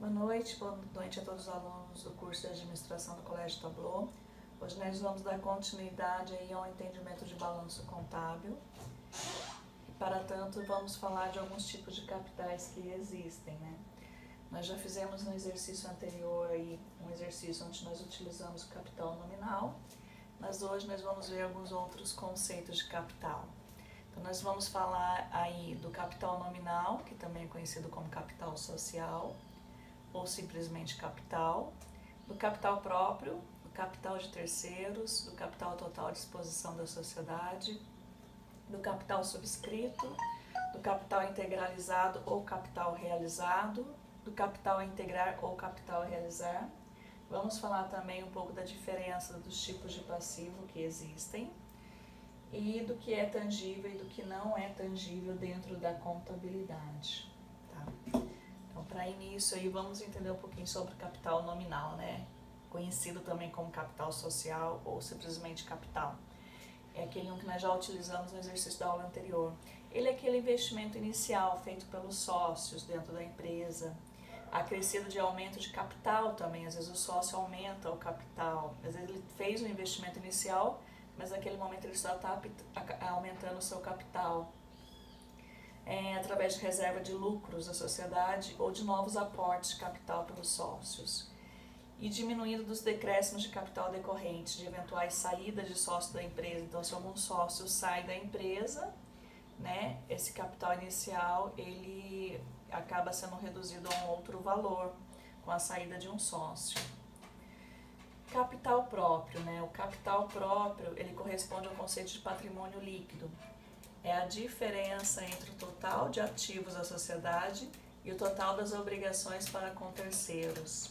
Boa noite a todos os alunos do curso de Administração do Colégio Tableau. Hoje nós vamos dar continuidade aí ao entendimento de balanço contábil. E, para tanto, vamos falar de alguns tipos de capitais que existem, né? Nós já fizemos no exercício anterior aí, um exercício onde nós utilizamos o capital nominal, mas hoje nós vamos ver alguns outros conceitos de capital. Então nós vamos falar aí do capital nominal, que também é conhecido como capital social, ou simplesmente capital, do capital próprio, do capital de terceiros, do capital total à disposição da sociedade, do capital subscrito, do capital integralizado ou capital realizado, do capital a integrar ou capital a realizar. Vamos falar também um pouco da diferença dos tipos de passivo que existem e do que é tangível e do que não é tangível dentro da contabilidade. Tá? Então, para início aí, vamos entender um pouquinho sobre o capital nominal, né? Conhecido também como capital social ou simplesmente capital. É aquele que nós já utilizamos no exercício da aula anterior. Ele é aquele investimento inicial feito pelos sócios dentro da empresa, acrescido de aumento de capital também. Às vezes o sócio aumenta o capital, às vezes ele fez o investimento inicial, mas naquele momento ele só está aumentando o seu capital. Através de reserva de lucros da sociedade ou de novos aportes de capital pelos sócios. E diminuindo dos decréscimos de capital decorrentes de eventuais saídas de sócio da empresa. Então, se algum sócio sai da empresa, né, esse capital inicial ele acaba sendo reduzido a um outro valor com a saída de um sócio. Capital próprio, né? O capital próprio ele corresponde ao conceito de patrimônio líquido. É a diferença entre o total de ativos da sociedade e o total das obrigações para com terceiros.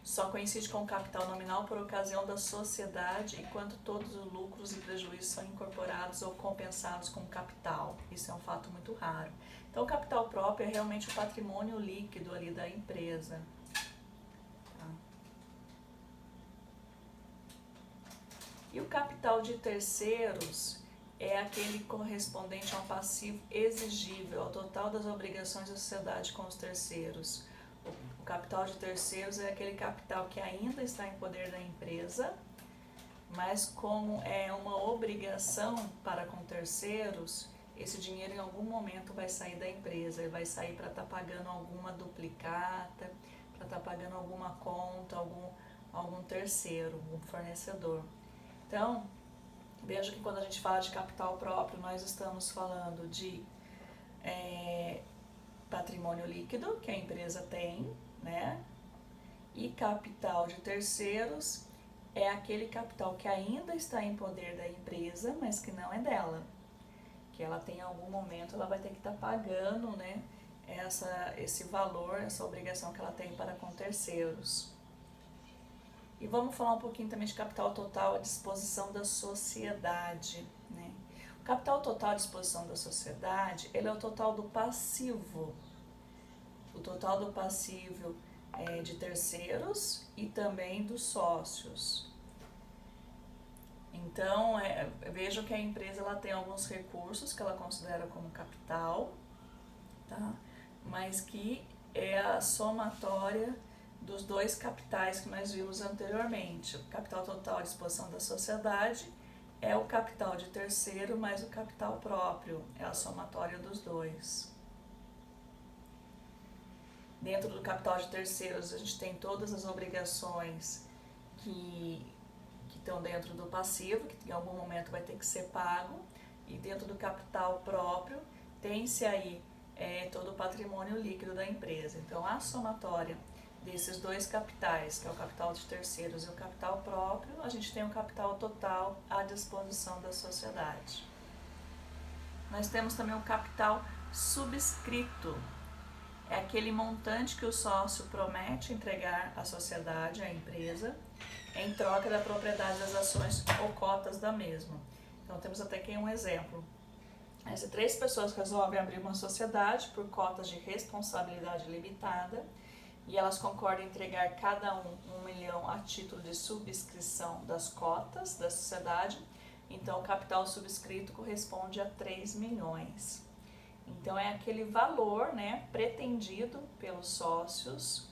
Só coincide com o capital nominal por ocasião da sociedade e quando todos os lucros e prejuízos são incorporados ou compensados com capital. Isso é um fato muito raro. Então, o capital próprio é realmente o patrimônio líquido ali da empresa. Tá? E o capital de terceiros é aquele correspondente ao passivo exigível, ao total das obrigações da sociedade com os terceiros. O capital de terceiros é aquele capital que ainda está em poder da empresa, mas como é uma obrigação para com terceiros, esse dinheiro em algum momento vai sair da empresa, ele vai sair para estar pagando alguma duplicata, para estar pagando alguma conta, algum terceiro, algum fornecedor. Então, veja que quando a gente fala de capital próprio, nós estamos falando de patrimônio líquido que a empresa tem, né? E capital de terceiros é aquele capital que ainda está em poder da empresa, mas que não é dela. Que ela tem em algum momento, ela vai ter que estar pagando, né? Esse valor, essa obrigação que ela tem para com terceiros. E vamos falar um pouquinho também de capital total à disposição da sociedade, né? O capital total à disposição da sociedade, ele é o total do passivo. O total do passivo de terceiros e também dos sócios. Então, vejam que a empresa ela tem alguns recursos que ela considera como capital, tá? Mas que é a somatória dos dois capitais que nós vimos anteriormente. O capital total à disposição da sociedade é o capital de terceiro mais o capital próprio, é a somatória dos dois. Dentro do capital de terceiros, a gente tem todas as obrigações que estão dentro do passivo, que em algum momento vai ter que ser pago, e dentro do capital próprio, tem-se aí todo o patrimônio líquido da empresa. Então, a somatória desses dois capitais, que é o capital de terceiros e o capital próprio, a gente tem um capital total à disposição da sociedade. Nós temos também um capital subscrito. É aquele montante que o sócio promete entregar à sociedade, à empresa, em troca da propriedade das ações ou cotas da mesma. Então, temos até aqui um exemplo. Se 3 pessoas resolvem abrir uma sociedade por cotas de responsabilidade limitada e elas concordam em entregar cada um 1 milhão a título de subscrição das cotas da sociedade, então o capital subscrito corresponde a 3 milhões. Então, é aquele valor, né, pretendido pelos sócios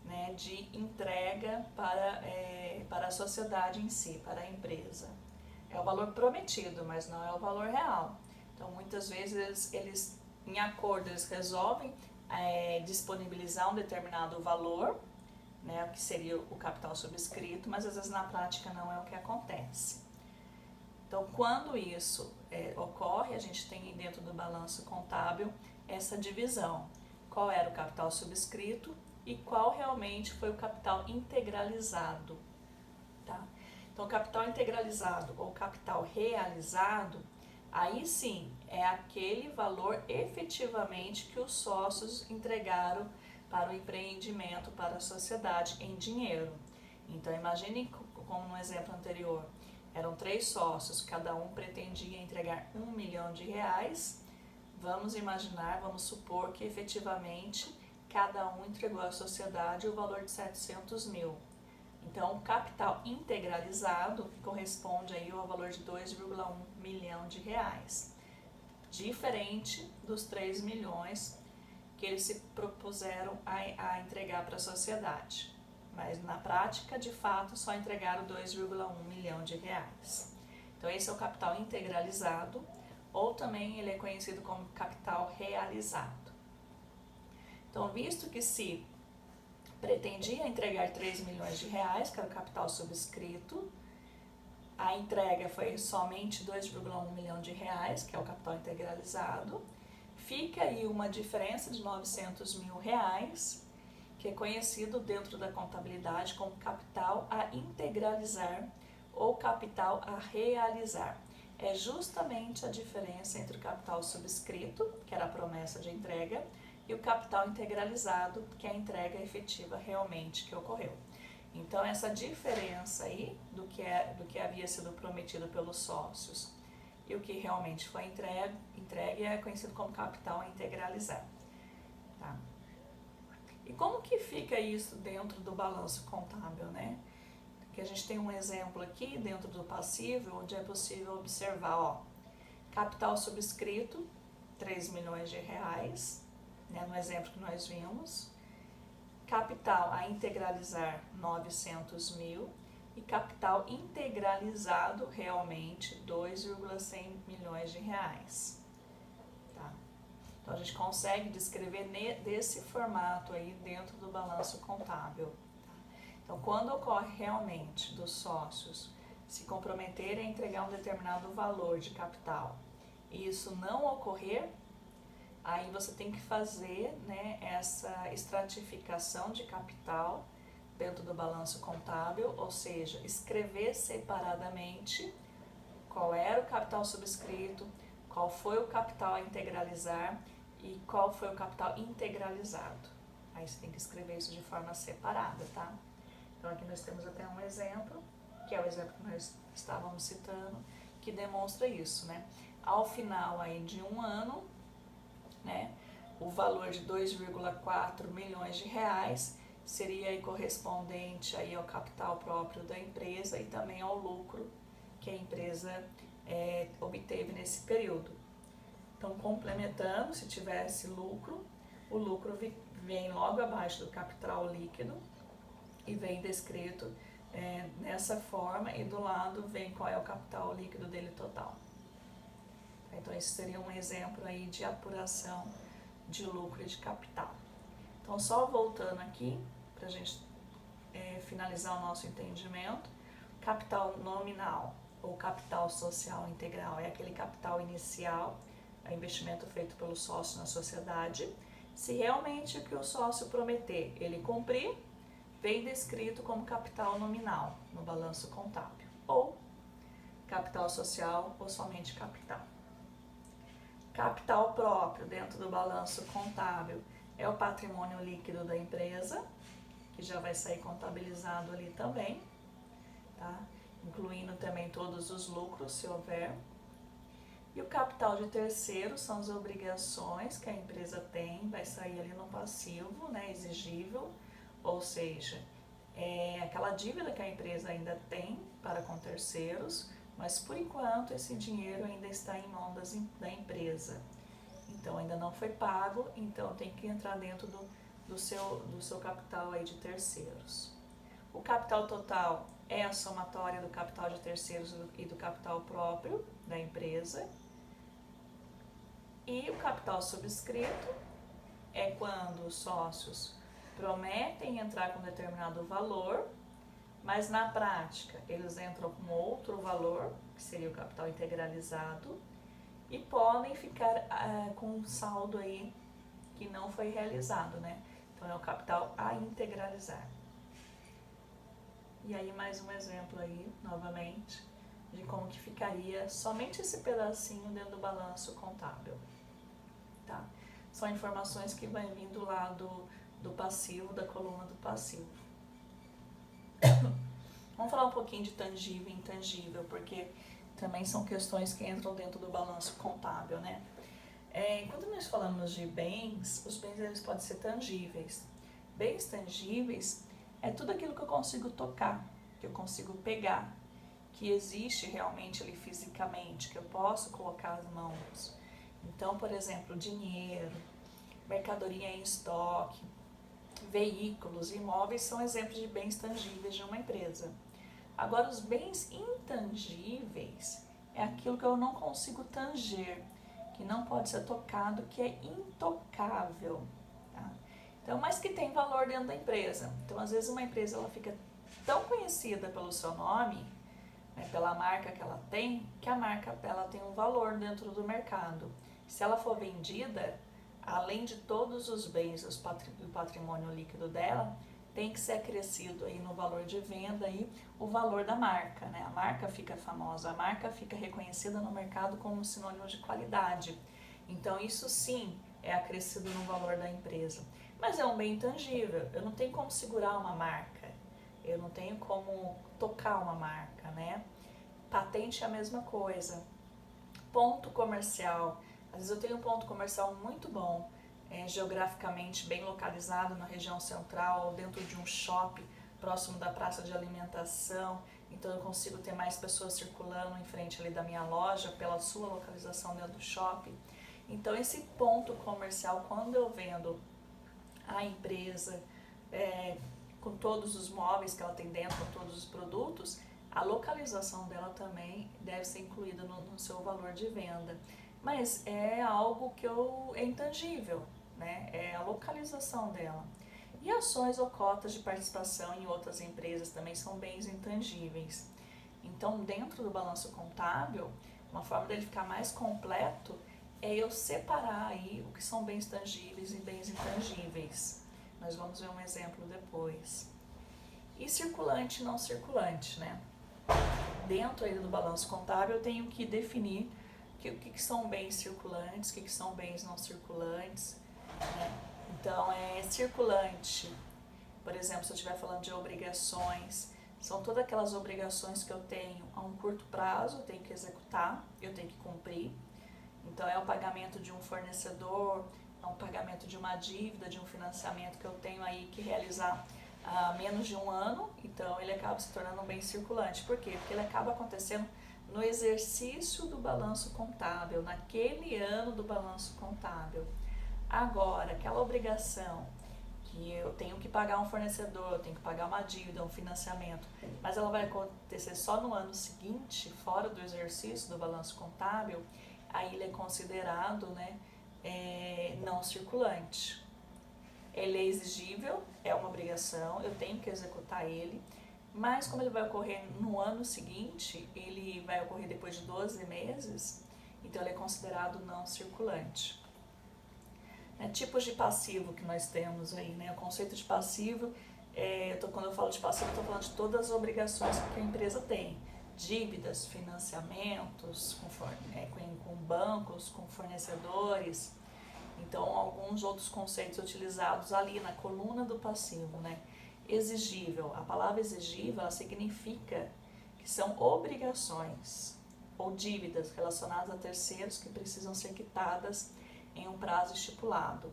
né, de entrega para a sociedade em si, para a empresa. É o valor prometido, mas não é o valor real. Então, muitas vezes, eles em acordo, eles resolvem disponibilizar um determinado valor, né, que seria o capital subscrito, mas às vezes na prática não é o que acontece. Então, quando isso ocorre, a gente tem dentro do balanço contábil essa divisão. Qual era o capital subscrito e qual realmente foi o capital integralizado. Tá? Então, o capital integralizado ou capital realizado, aí sim é aquele valor efetivamente que os sócios entregaram para o empreendimento, para a sociedade em dinheiro. Então, imagine como no exemplo anterior, eram 3 sócios, cada um pretendia entregar R$1 milhão. Vamos imaginar, vamos supor que efetivamente cada um entregou à sociedade o valor de 700 mil. Então, o capital integralizado corresponde aí ao valor de 2,1 milhão de reais. Diferente dos 3 milhões que eles se propuseram a entregar para a sociedade. Mas na prática, de fato, só entregaram 2,1 milhão de reais. Então, esse é o capital integralizado, ou também ele é conhecido como capital realizado. Então, visto que se pretendia entregar 3 milhões de reais, que era o capital subscrito, a entrega foi somente 2,1 milhão de reais, que é o capital integralizado, fica aí uma diferença de 900 mil reais, que é conhecido dentro da contabilidade como capital a integralizar ou capital a realizar. É justamente a diferença entre o capital subscrito, que era a promessa de entrega, e o capital integralizado, que é a entrega efetiva realmente que ocorreu. Então, essa diferença aí do que havia sido prometido pelos sócios e o que realmente foi entregue é conhecido como capital a integralizar. Tá? E como que fica isso dentro do balanço contábil, né? Que a gente tem um exemplo aqui dentro do passivo, onde é possível observar, ó, capital subscrito, 3 milhões de reais, né, no exemplo que nós vimos, capital a integralizar 900 mil e capital integralizado realmente 2,100 milhões de reais. Tá? Então a gente consegue descrever desse formato aí dentro do balanço contábil. Então, quando ocorre realmente dos sócios se comprometerem a entregar um determinado valor de capital e isso não ocorrer, aí você tem que fazer, né, essa estratificação de capital dentro do balanço contábil, ou seja, escrever separadamente qual era o capital subscrito, qual foi o capital a integralizar e qual foi o capital integralizado. Aí você tem que escrever isso de forma separada, tá? Então, aqui nós temos até um exemplo, que é o exemplo que nós estávamos citando, que demonstra isso, né? Ao final aí de um ano, né, o valor de 2,4 milhões de reais seria aí correspondente aí ao capital próprio da empresa e também ao lucro que a empresa obteve nesse período. Então, complementando, se tivesse lucro, o lucro vem logo abaixo do capital líquido, e vem descrito nessa forma, e do lado vem qual é o capital líquido dele total. Então, esse seria um exemplo aí de apuração de lucro e de capital. Então, só voltando aqui, para a gente finalizar o nosso entendimento, capital nominal ou capital social integral é aquele capital inicial, é investimento feito pelo sócio na sociedade. Se realmente o que o sócio prometer ele cumprir, vem descrito como capital nominal no balanço contábil, ou capital social ou somente capital. Capital próprio dentro do balanço contábil é o patrimônio líquido da empresa, que já vai sair contabilizado ali também, tá? Incluindo também todos os lucros, se houver. E o capital de terceiro são as obrigações que a empresa tem, vai sair ali no passivo, né, exigível, ou seja, é aquela dívida que a empresa ainda tem para com terceiros, mas por enquanto esse dinheiro ainda está em mãos da empresa. Então ainda não foi pago, então tem que entrar dentro do seu capital aí de terceiros. O capital total é a somatória do capital de terceiros e do capital próprio da empresa. E o capital subscrito é quando os sócios prometem entrar com determinado valor, mas na prática eles entram com outro valor, que seria o capital integralizado, e podem ficar com um saldo aí que não foi realizado, né? Então é o capital a integralizar. E aí mais um exemplo aí, novamente, de como que ficaria somente esse pedacinho dentro do balanço contábil. Tá? São informações que vão vindo lá do passivo, da coluna do passivo. Vamos falar um pouquinho de tangível e intangível, porque também são questões que entram dentro do balanço contábil, né? Quando nós falamos de bens, os bens eles podem ser tangíveis. Bens tangíveis é tudo aquilo que eu consigo tocar, que eu consigo pegar, que existe realmente ali fisicamente, que eu posso colocar as mãos. Então, por exemplo, dinheiro, mercadoria em estoque, veículos, imóveis são exemplos de bens tangíveis de uma empresa. Agora, os bens intangíveis é aquilo que eu não consigo tanger, que não pode ser tocado, que é intocável. Tá? Então, mas que tem valor dentro da empresa. Então, às vezes uma empresa ela fica tão conhecida pelo seu nome, né, pela marca que ela tem, que a marca ela tem um valor dentro do mercado. Se ela for vendida, além de todos os bens do patrimônio líquido dela, tem que ser acrescido aí no valor de venda aí o valor da marca, né? A marca fica famosa, a marca fica reconhecida no mercado como sinônimo de qualidade. Então isso sim é acrescido no valor da empresa. Mas é um bem intangível, eu não tenho como segurar uma marca, eu não tenho como tocar uma marca, né? Patente é a mesma coisa. Ponto comercial, às vezes eu tenho um ponto comercial muito bom, geograficamente bem localizado na região central, ou dentro de um shopping, próximo da praça de alimentação, então eu consigo ter mais pessoas circulando em frente ali da minha loja, pela sua localização dentro do shopping. Então esse ponto comercial, quando eu vendo a empresa, com todos os móveis que ela tem dentro, com todos os produtos, a localização dela também deve ser incluída no seu valor de venda. Mas é algo que é intangível, né? É a localização dela. E ações ou cotas de participação em outras empresas também são bens intangíveis. Então, dentro do balanço contábil, uma forma dele ficar mais completo é eu separar aí o que são bens tangíveis e bens intangíveis. Nós vamos ver um exemplo depois. E circulante e não circulante, né? Dentro aí do balanço contábil eu tenho que definir o que são bens circulantes, o que são bens não circulantes, né? Então, circulante, por exemplo, se eu estiver falando de obrigações, são todas aquelas obrigações que eu tenho a um curto prazo, eu tenho que executar, eu tenho que cumprir. Então, é o pagamento de um fornecedor, é um pagamento de uma dívida, de um financiamento que eu tenho aí que realizar há menos de um ano, então ele acaba se tornando um bem circulante. Por quê? Porque ele acaba acontecendo no exercício do balanço contábil, naquele ano do balanço contábil. Agora, aquela obrigação que eu tenho que pagar um fornecedor, eu tenho que pagar uma dívida, um financiamento, mas ela vai acontecer só no ano seguinte, fora do exercício do balanço contábil, aí ele é considerado, né, não circulante. Ele é exigível, é uma obrigação, eu tenho que executar ele, mas como ele vai ocorrer no ano seguinte, ele vai ocorrer depois de 12 meses, então ele é considerado não circulante. Tipos de passivo que nós temos aí, né? O conceito de passivo, quando eu falo de passivo, eu estou falando de todas as obrigações que a empresa tem. Dívidas, financiamentos com bancos, com fornecedores. Então, alguns outros conceitos utilizados ali na coluna do passivo, né? Exigível. A palavra exigível, ela significa que são obrigações ou dívidas relacionadas a terceiros que precisam ser quitadas em um prazo estipulado.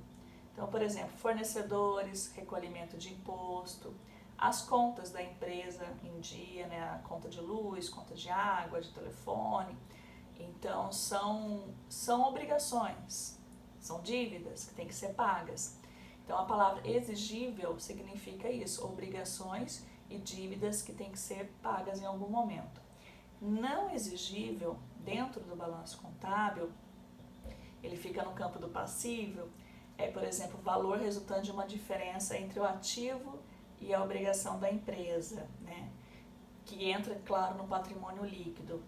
Então, por exemplo, fornecedores, recolhimento de imposto, as contas da empresa em dia, né, a conta de luz, conta de água, de telefone. Então, são obrigações, são dívidas que têm que ser pagas. Então, a palavra exigível significa isso, obrigações e dívidas que têm que ser pagas em algum momento. Não exigível, dentro do balanço contábil, ele fica no campo do passível, por exemplo, o valor resultante de uma diferença entre o ativo e a obrigação da empresa, né? Que entra, claro, no patrimônio líquido.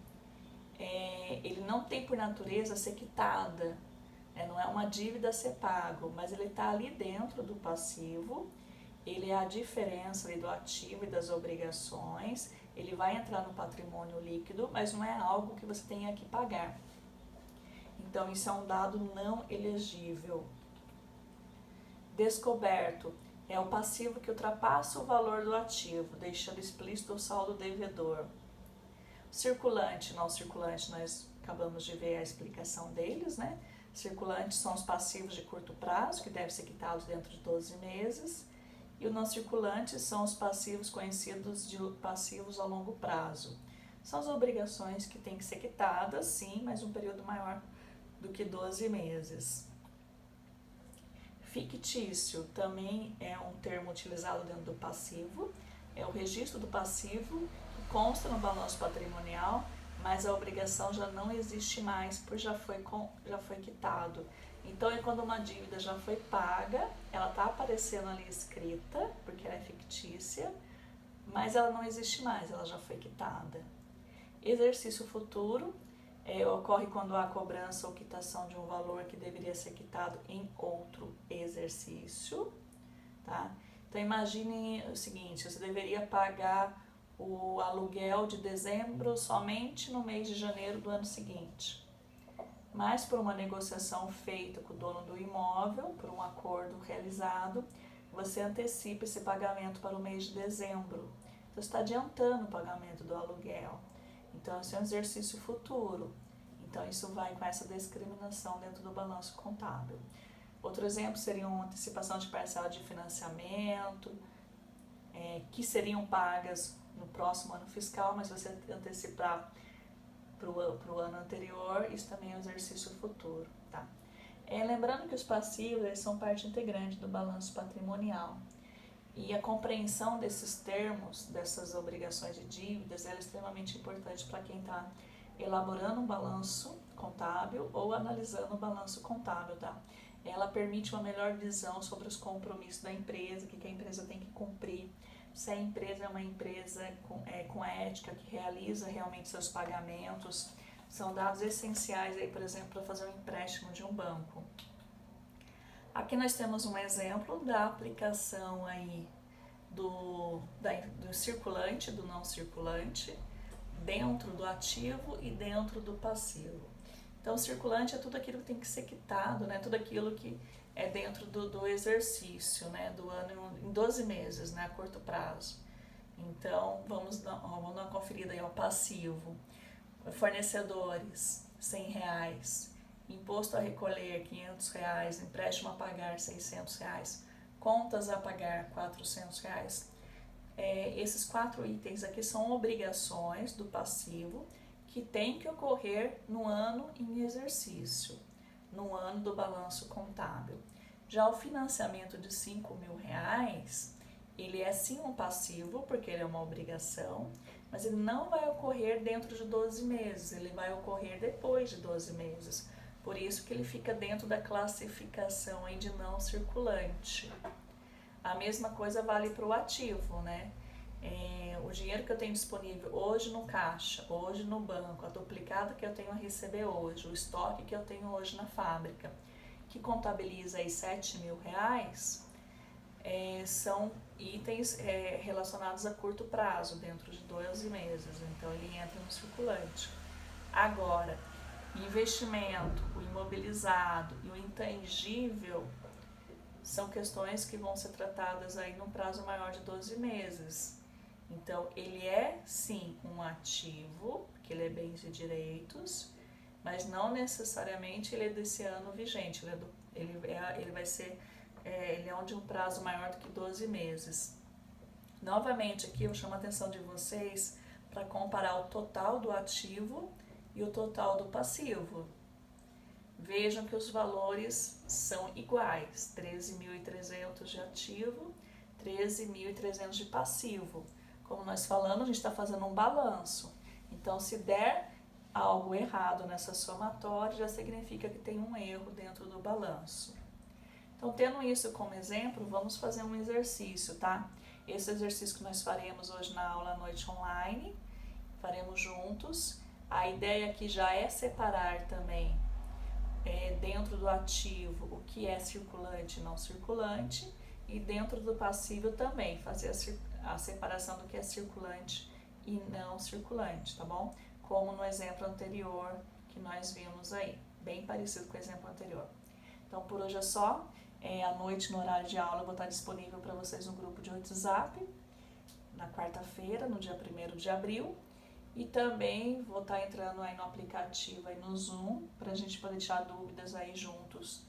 Ele não tem por natureza ser quitada, não é uma dívida a ser pago, mas ele está ali dentro do passivo, ele é a diferença ali do ativo e das obrigações, ele vai entrar no patrimônio líquido, mas não é algo que você tenha que pagar. Então, isso é um dado não elegível. Descoberto é o passivo que ultrapassa o valor do ativo, deixando explícito o saldo devedor. Circulante, não circulante, nós acabamos de ver a explicação deles, né? Circulantes são os passivos de curto prazo, que devem ser quitados dentro de 12 meses. E o não circulante são os passivos conhecidos de passivos a longo prazo. São as obrigações que têm que ser quitadas, sim, mas um período maior do que 12 meses. Fictício também é um termo utilizado dentro do passivo. É o registro do passivo que consta no balanço patrimonial, mas a obrigação já não existe mais, pois já foi quitado. Então, quando uma dívida já foi paga, ela está aparecendo ali escrita, porque ela é fictícia, mas ela não existe mais, ela já foi quitada. Exercício futuro ocorre quando há cobrança ou quitação de um valor que deveria ser quitado em outro exercício, tá? Então, imagine o seguinte, você deveria pagar o aluguel de dezembro somente no mês de janeiro do ano seguinte. Mas por uma negociação feita com o dono do imóvel, por um acordo realizado, você antecipa esse pagamento para o mês de dezembro. Então, você está adiantando o pagamento do aluguel. Então, esse é um exercício futuro. Então, isso vai com essa discriminação dentro do balanço contábil. Outro exemplo seria uma antecipação de parcela de financiamento, que seriam pagas no próximo ano fiscal, mas você antecipar para o ano anterior, isso também é um exercício futuro, tá? Lembrando que os passivos eles são parte integrante do balanço patrimonial e a compreensão desses termos, dessas obrigações e dívidas, é extremamente importante para quem está elaborando um balanço contábil ou analisando o balanço contábil, tá? Ela permite uma melhor visão sobre os compromissos da empresa, o que a empresa tem que cumprir, se a empresa é uma empresa com ética, que realiza realmente seus pagamentos. São dados essenciais, aí, por exemplo, para fazer um empréstimo de um banco. Aqui nós temos um exemplo da aplicação aí do circulante, do não circulante, dentro do ativo e dentro do passivo. Então, o circulante é tudo aquilo que tem que ser quitado, né? Tudo aquilo que é dentro do exercício, né? Do ano em 12 meses, né? A curto prazo. Então, vamos dar uma conferida aí ao passivo. Fornecedores, R$100. Imposto a recolher, R$500. Empréstimo a pagar, R$600. Contas a pagar, R$400. Esses 4 itens aqui são obrigações do passivo que tem que ocorrer no ano em exercício, no ano do balanço contábil. Já o financiamento de R$5.000, ele é sim um passivo, porque ele é uma obrigação, mas ele não vai ocorrer dentro de 12 meses, ele vai ocorrer depois de 12 meses. Por isso que ele fica dentro da classificação aí de não circulante. A mesma coisa vale para o ativo, né? O dinheiro que eu tenho disponível hoje no caixa, hoje no banco, a duplicata que eu tenho a receber hoje, o estoque que eu tenho hoje na fábrica, que contabiliza aí R$7.000, são itens relacionados a curto prazo, dentro de 12 meses, então ele entra no circulante. Agora, investimento, o imobilizado e o intangível são questões que vão ser tratadas aí num prazo maior de 12 meses. Então, ele é, sim, um ativo, porque ele é bens e direitos, mas não necessariamente ele é desse ano vigente, ele é de um prazo maior do que 12 meses. Novamente, aqui eu chamo a atenção de vocês para comparar o total do ativo e o total do passivo. Vejam que os valores são iguais, 13.300 de ativo, 13.300 de passivo. Como nós falamos, a gente está fazendo um balanço. Então, se der algo errado nessa somatória, já significa que tem um erro dentro do balanço. Então, tendo isso como exemplo, vamos fazer um exercício, tá? Esse exercício que nós faremos hoje na aula à noite online, faremos juntos. A ideia aqui já é separar também dentro do ativo o que é circulante e não circulante, e dentro do passivo também fazer a separação do que é circulante e não circulante, tá bom? Como no exemplo anterior que nós vimos aí, bem parecido com o exemplo anterior. Então, por hoje é só. À noite, no horário de aula, eu vou estar disponível para vocês no grupo de WhatsApp, na quarta-feira, no dia 1º de abril. E também vou estar entrando aí no aplicativo, aí no Zoom, para a gente poder tirar dúvidas aí juntos,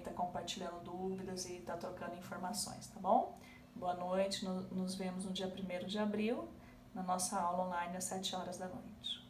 tá compartilhando dúvidas e tá trocando informações, tá bom? Boa noite, nos vemos no dia 1º de abril, na nossa aula online às 7 horas da noite.